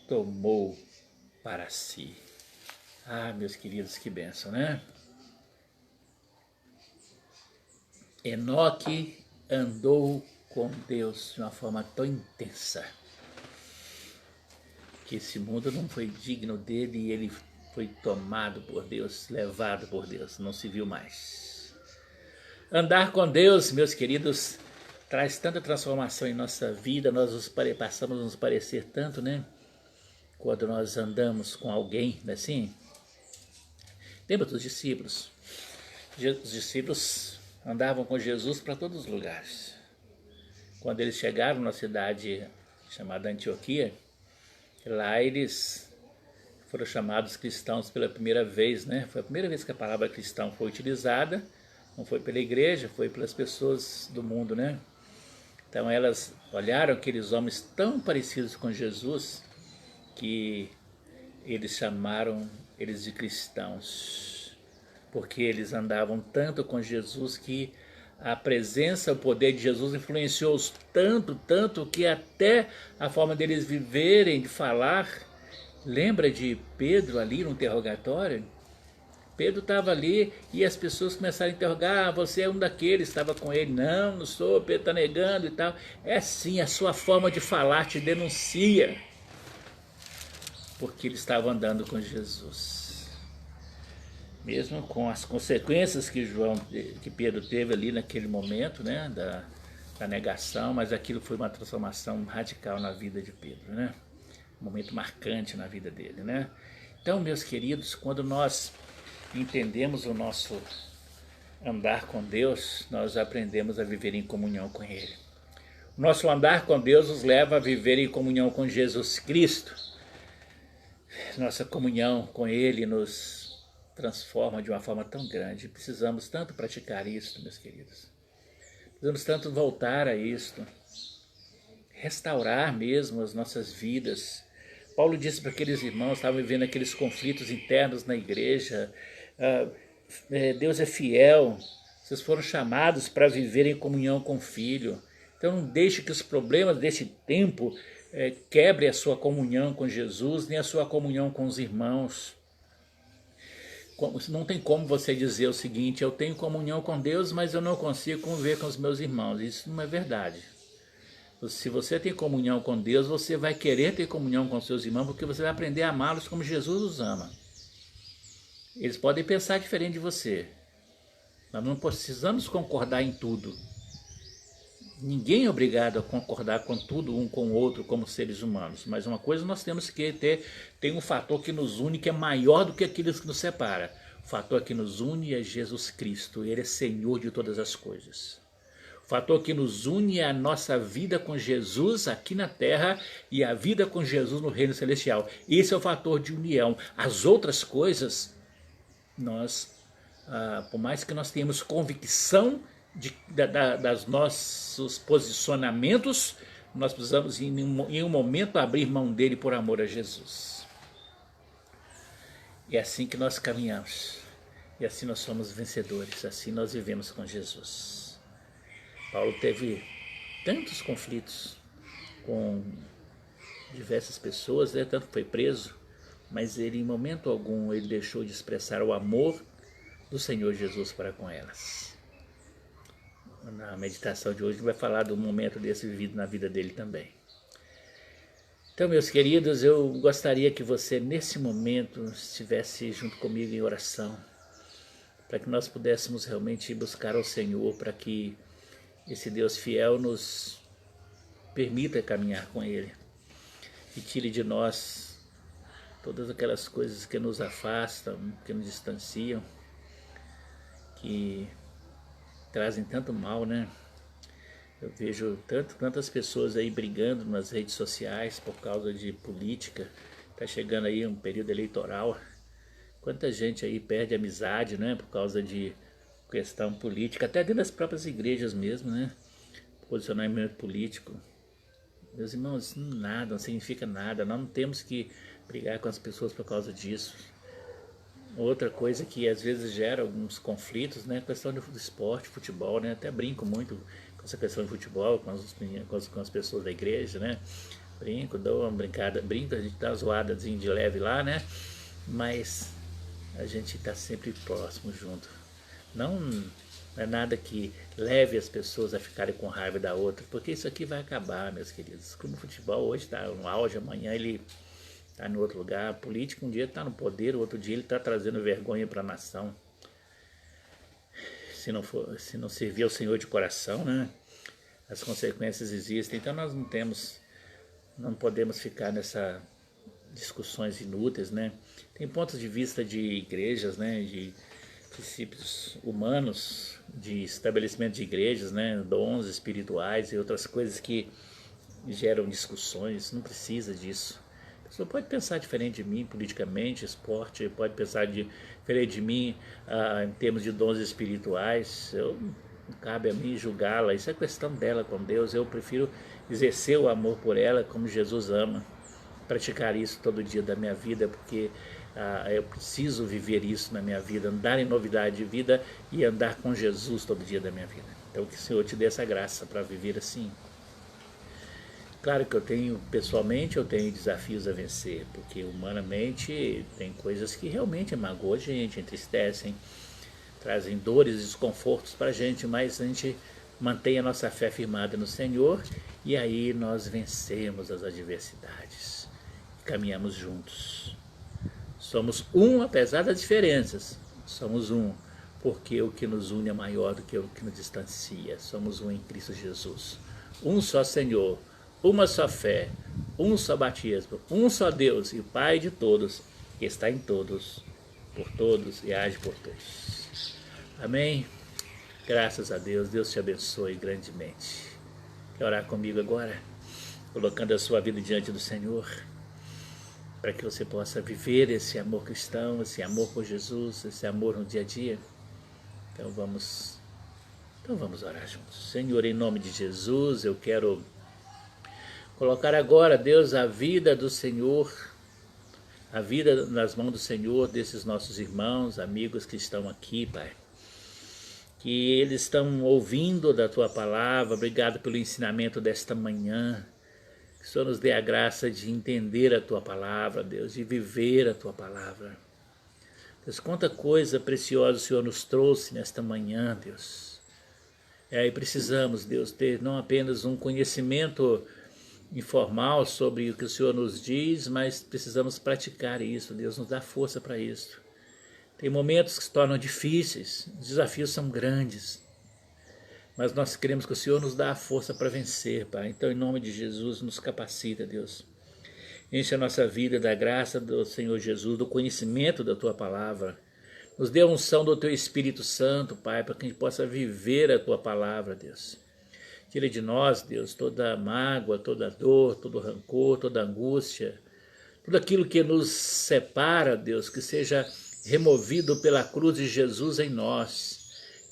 tomou para si. Ah, meus queridos, que bênção, né? Enoque andou com Deus de uma forma tão intensa que esse mundo não foi digno dele e ele foi tomado por Deus, levado por Deus, não se viu mais. Andar com Deus, meus queridos, traz tanta transformação em nossa vida, nós passamos a nos parecer tanto, né? Quando nós andamos com alguém, não é assim? Lembra dos discípulos? Os discípulos andavam com Jesus para todos os lugares. Quando eles chegaram na cidade chamada Antioquia, lá eles foram chamados cristãos pela primeira vez, né? Foi a primeira vez que a palavra cristão foi utilizada, não foi pela igreja, foi pelas pessoas do mundo, né? Então elas olharam aqueles homens tão parecidos com Jesus que eles chamaram eles de cristãos, porque eles andavam tanto com Jesus que a presença, o poder de Jesus influenciou-os tanto que até a forma deles viverem, de falar. Lembra de Pedro ali no interrogatório? Pedro estava ali e as pessoas começaram a interrogar: você é um daqueles, estava com ele? Não, não sou, Pedro está negando e tal. É sim, a sua forma de falar te denuncia, porque ele estava andando com Jesus. Mesmo com as consequências que Pedro teve ali naquele momento, né, da negação, mas aquilo foi uma transformação radical na vida de Pedro, né? Um momento marcante na vida dele, né? Então, meus queridos, quando nós entendemos o nosso andar com Deus, nós aprendemos a viver em comunhão com Ele. O nosso andar com Deus nos leva a viver em comunhão com Jesus Cristo. Nossa comunhão com Ele nos transforma de uma forma tão grande. Precisamos tanto praticar isso, meus queridos. Precisamos tanto voltar a isto. Restaurar mesmo as nossas vidas. Paulo disse para aqueles irmãos que estavam vivendo aqueles conflitos internos na igreja: Deus é fiel, vocês foram chamados para viver em comunhão com o Filho. Então não deixe que os problemas desse tempo quebre a sua comunhão com Jesus, nem a sua comunhão com os irmãos. Não tem como você dizer o seguinte: eu tenho comunhão com Deus, mas eu não consigo conviver com os meus irmãos. Isso não é verdade. Se você tem comunhão com Deus, você vai querer ter comunhão com seus irmãos, porque você vai aprender a amá-los como Jesus os ama. Eles podem pensar diferente de você. Nós não precisamos concordar em tudo. Ninguém é obrigado a concordar com tudo um com o outro como seres humanos. Mas uma coisa nós temos que ter, tem um fator que nos une que é maior do que aquilo que nos separa. O fator que nos une é Jesus Cristo. Ele é Senhor de todas as coisas. O fator que nos une é a nossa vida com Jesus aqui na terra e a vida com Jesus no reino celestial. Esse é o fator de união. As outras coisas, nós, por mais que nós tenhamos convicção das nossos posicionamentos, nós precisamos em um momento abrir mão dele por amor a Jesus. É assim que nós caminhamos. E assim nós somos vencedores. Assim nós vivemos com Jesus. Paulo teve tantos conflitos com diversas pessoas, né? Tanto foi preso, mas ele em momento algum ele deixou de expressar o amor do Senhor Jesus para com elas. Na meditação de hoje vai falar do momento desse vivido na vida dele também. Então, meus queridos, eu gostaria que você nesse momento estivesse junto comigo em oração, para que nós pudéssemos realmente buscar ao Senhor, para que esse Deus fiel nos permita caminhar com Ele e tire de nós todas aquelas coisas que nos afastam, que nos distanciam, que trazem tanto mal, né? Eu vejo tantas pessoas aí brigando nas redes sociais por causa de política. Tá chegando aí um período eleitoral. Quanta gente aí perde amizade, né? Por causa de questão política, até dentro das próprias igrejas mesmo, né? Posicionamento político. Meus irmãos, nada, não significa nada. Nós não temos que brigar com as pessoas por causa disso. Outra coisa que às vezes gera alguns conflitos, né? A questão do esporte, futebol, né? Até brinco muito com essa questão de futebol, com as pessoas da igreja, né? Brinco, dou uma brincada, a gente dá uma zoadazinha de leve lá, né? Mas a gente está sempre próximo, junto. Não é nada que leve as pessoas a ficarem com raiva da outra, porque isso aqui vai acabar, meus queridos. Como o futebol hoje está no auge, amanhã ele está em outro lugar. Político um dia está no poder, o outro dia ele está trazendo vergonha para a nação. Se não servir ao Senhor de coração, né? As consequências existem. Então nós não podemos ficar nessas discussões inúteis, né? Tem pontos de vista de igrejas, né? De princípios humanos de estabelecimento de igrejas, né, dons espirituais e outras coisas que geram discussões. Não precisa disso. A pessoa pode pensar diferente de mim politicamente, esporte, pode pensar diferente de mim em termos de dons espirituais. Não cabe a mim julgá-la, isso é questão dela com Deus. Eu prefiro exercer o amor por ela como Jesus ama, praticar isso todo dia da minha vida, porque eu preciso viver isso na minha vida, andar em novidade de vida e andar com Jesus todo dia da minha vida. Então que o Senhor te dê essa graça para viver assim. Claro que pessoalmente eu tenho desafios a vencer, porque humanamente tem coisas que realmente magoam a gente, entristecem, trazem dores e desconfortos para a gente, mas a gente mantém a nossa fé firmada no Senhor e aí nós vencemos as adversidades, caminhamos juntos. Somos um apesar das diferenças, somos um, porque o que nos une é maior do que o que nos distancia. Somos um em Cristo Jesus, um só Senhor, uma só fé, um só batismo, um só Deus e Pai de todos, que está em todos, por todos e age por todos. Amém? Graças a Deus, Deus te abençoe grandemente. Quer orar comigo agora? Colocando a sua vida diante do Senhor, para que você possa viver esse amor cristão, esse amor por Jesus, esse amor no dia a dia. Então vamos orar juntos. Senhor, em nome de Jesus, eu quero colocar agora, Deus, a vida do Senhor, a vida nas mãos do Senhor, desses nossos irmãos, amigos que estão aqui, Pai. Que eles estão ouvindo da Tua palavra. Obrigado pelo ensinamento desta manhã. Que o Senhor nos dê a graça de entender a Tua palavra, Deus, de viver a Tua palavra. Deus, quanta coisa preciosa o Senhor nos trouxe nesta manhã, Deus. E precisamos, Deus, ter não apenas um conhecimento informal sobre o que o Senhor nos diz, mas precisamos praticar isso. Deus nos dá força para isso. Tem momentos que se tornam difíceis, os desafios são grandes, mas nós queremos que o Senhor nos dá a força para vencer, Pai. Então, em nome de Jesus, nos capacita, Deus. Enche a nossa vida da graça do Senhor Jesus, do conhecimento da Tua palavra. Nos dê a unção do Teu Espírito Santo, Pai, para que a gente possa viver a Tua palavra, Deus. Tira de nós, Deus, toda mágoa, toda dor, todo rancor, toda angústia, tudo aquilo que nos separa, Deus, que seja removido pela cruz de Jesus em nós.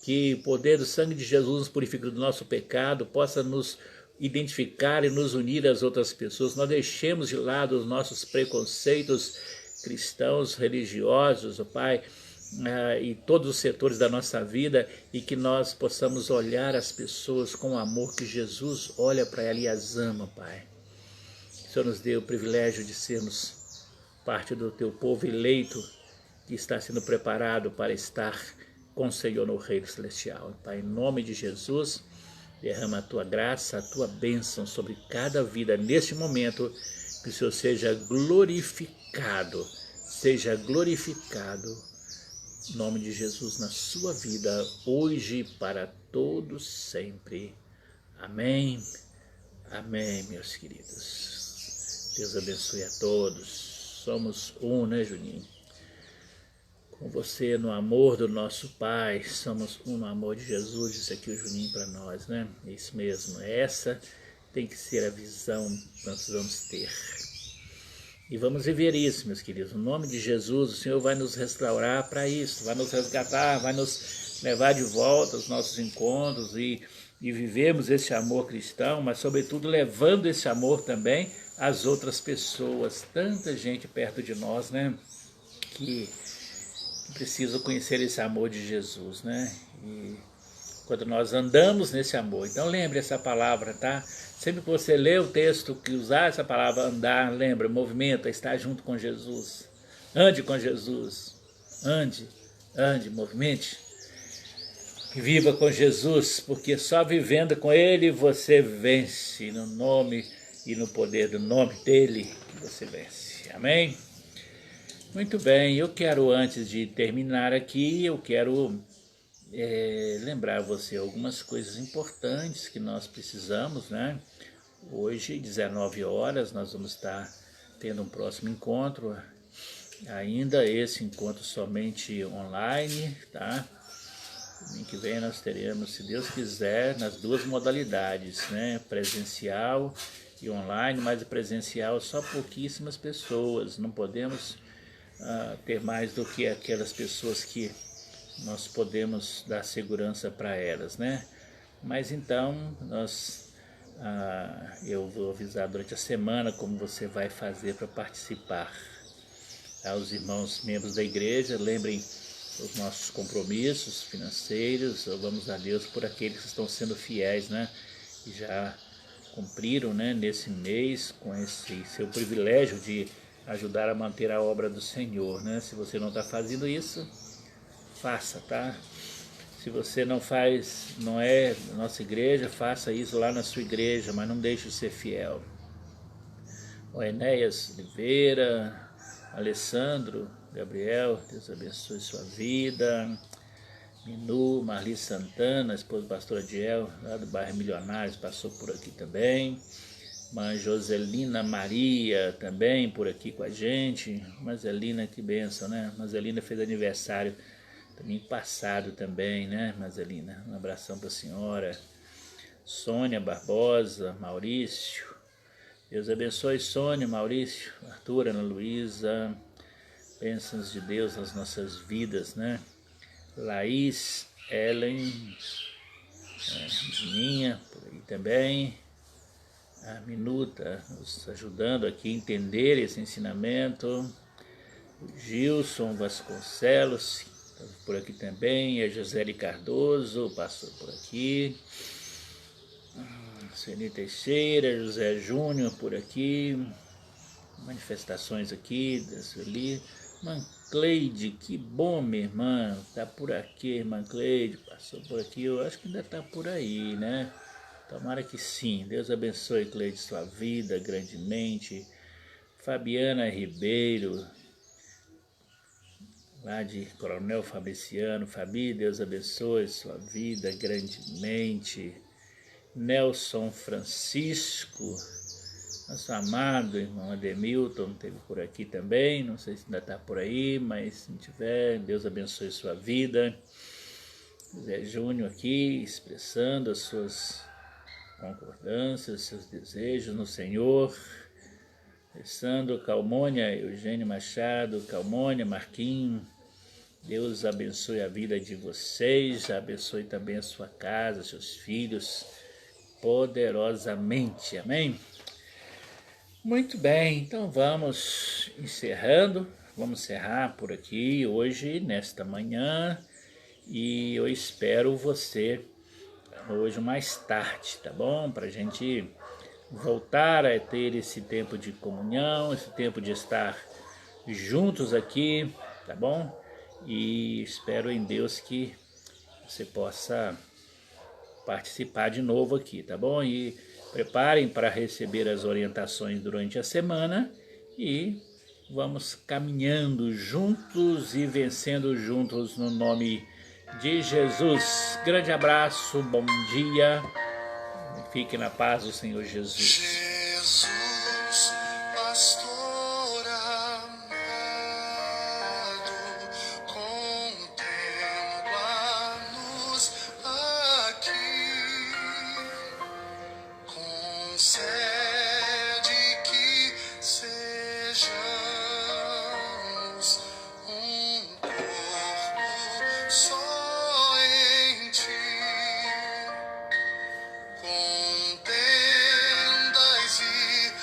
Que o poder do sangue de Jesus nos purifique do nosso pecado, possa nos identificar e nos unir às outras pessoas. Nós deixemos de lado os nossos preconceitos cristãos, religiosos, ó Pai, e todos os setores da nossa vida, e que nós possamos olhar as pessoas com o amor que Jesus olha para ela e as ama, Pai. O Senhor nos dê o privilégio de sermos parte do Teu povo eleito, que está sendo preparado para estar com o Senhor no Reino Celestial. Pai, em nome de Jesus, derrama a Tua graça, a Tua bênção sobre cada vida neste momento, que o Senhor seja glorificado, em nome de Jesus na sua vida, hoje e para todos sempre. Amém, amém, meus queridos. Deus abençoe a todos. Somos um, né, Juninho? Com você no amor do nosso Pai, somos um no amor de Jesus, disse aqui o Juninho para nós, né? É isso mesmo, essa tem que ser a visão que nós vamos ter. E vamos viver isso, meus queridos. No nome de Jesus, o Senhor vai nos restaurar para isso, vai nos resgatar, vai nos levar de volta aos nossos encontros e vivemos esse amor cristão, mas sobretudo levando esse amor também às outras pessoas. Tanta gente perto de nós, né? Que precisa conhecer esse amor de Jesus, né? E quando nós andamos nesse amor, então lembre essa palavra, tá? Sempre que você lê o texto, que usar essa palavra andar, lembra, movimento, estar junto com Jesus. Ande com Jesus, ande, movimente. E viva com Jesus, porque só vivendo com Ele você vence, no nome e no poder do nome dEle, você vence. Amém? Muito bem, eu quero, antes de terminar aqui, eu quero lembrar você algumas coisas importantes que nós precisamos, né? Hoje, 19 horas, nós vamos estar tendo um próximo encontro ainda esse encontro somente online, tá? Domingo que vem nós teremos, se Deus quiser, nas duas modalidades, né? Presencial e online, mas presencial só pouquíssimas pessoas. Não podemos ter mais do que aquelas pessoas que nós podemos dar segurança para elas, né? Mas então eu vou avisar durante a semana como você vai fazer para participar. Aos irmãos membros da igreja, lembrem os nossos compromissos financeiros, louvamos a Deus por aqueles que estão sendo fiéis, né? E já cumpriram, né, nesse mês com esse seu privilégio de ajudar a manter a obra do Senhor, né? Se você não está fazendo isso, faça, tá? Se você não faz, não é da nossa igreja, faça isso lá na sua igreja, mas não deixe de ser fiel. O Enéas Oliveira, Alessandro, Gabriel, Deus abençoe sua vida. Minu, Marli Santana, esposa do pastor Adiel, lá do bairro Milionários, passou por aqui também. Mãe Joselina Maria, também por aqui com a gente. Mazelina, que bênção, né? Mazelina fez aniversário domingo passado também, né, Mazelina? Um abração para a senhora. Sônia Barbosa, Maurício. Deus abençoe Sônia, Maurício, Arthur, Ana Luísa. Bênçãos de Deus nas nossas vidas, né? Laís, Ellen, Dininha, por aí também. A Minuta nos ajudando aqui a entender esse ensinamento. O Gilson Vasconcelos, por aqui também. A Joseli Cardoso passou por aqui. Sueli Teixeira, José Júnior por aqui. Manifestações aqui da Sueli. Mancleide, que bom, minha irmã, tá por aqui, irmã Cleide, passou por aqui, eu acho que ainda tá por aí, né? Tomara que sim. Deus abençoe, Cleide, sua vida grandemente. Fabiana Ribeiro, lá de Coronel Fabriciano. Fabi, Deus abençoe sua vida grandemente. Nelson Francisco, nosso amado irmão Ademilton, esteve por aqui também, não sei se ainda está por aí, mas se tiver, Deus abençoe sua vida. Zé Júnior aqui, expressando as suas concordâncias, seus desejos no Senhor. Alessandro, Calmônia, Eugênio Machado, Calmônia, Marquinhos. Deus abençoe a vida de vocês, abençoe também a sua casa, seus filhos, poderosamente, amém? Muito bem, então vamos encerrando, vamos encerrar por aqui hoje, nesta manhã, e eu espero você hoje mais tarde, tá bom? Para a gente voltar a ter esse tempo de comunhão, esse tempo de estar juntos aqui, tá bom? E espero em Deus que você possa participar de novo aqui, tá bom? E preparem para receber as orientações durante a semana e vamos caminhando juntos e vencendo juntos no nome de Jesus. Grande abraço, bom dia, fique na paz do Senhor Jesus. Jesus, pastor amado, contempla-nos aqui, concede que sejamos um corpo só em ti. Contendas e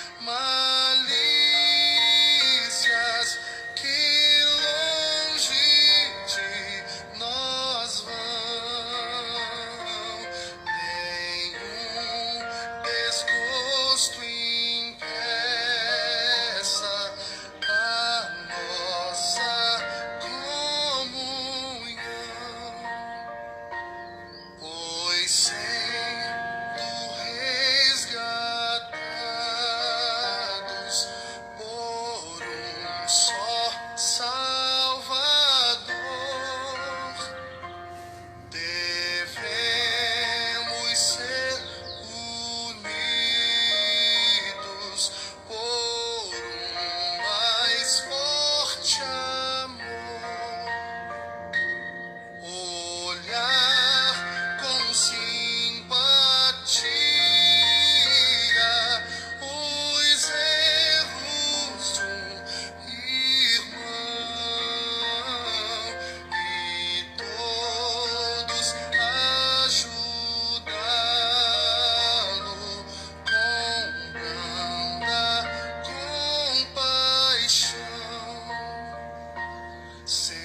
Senhor.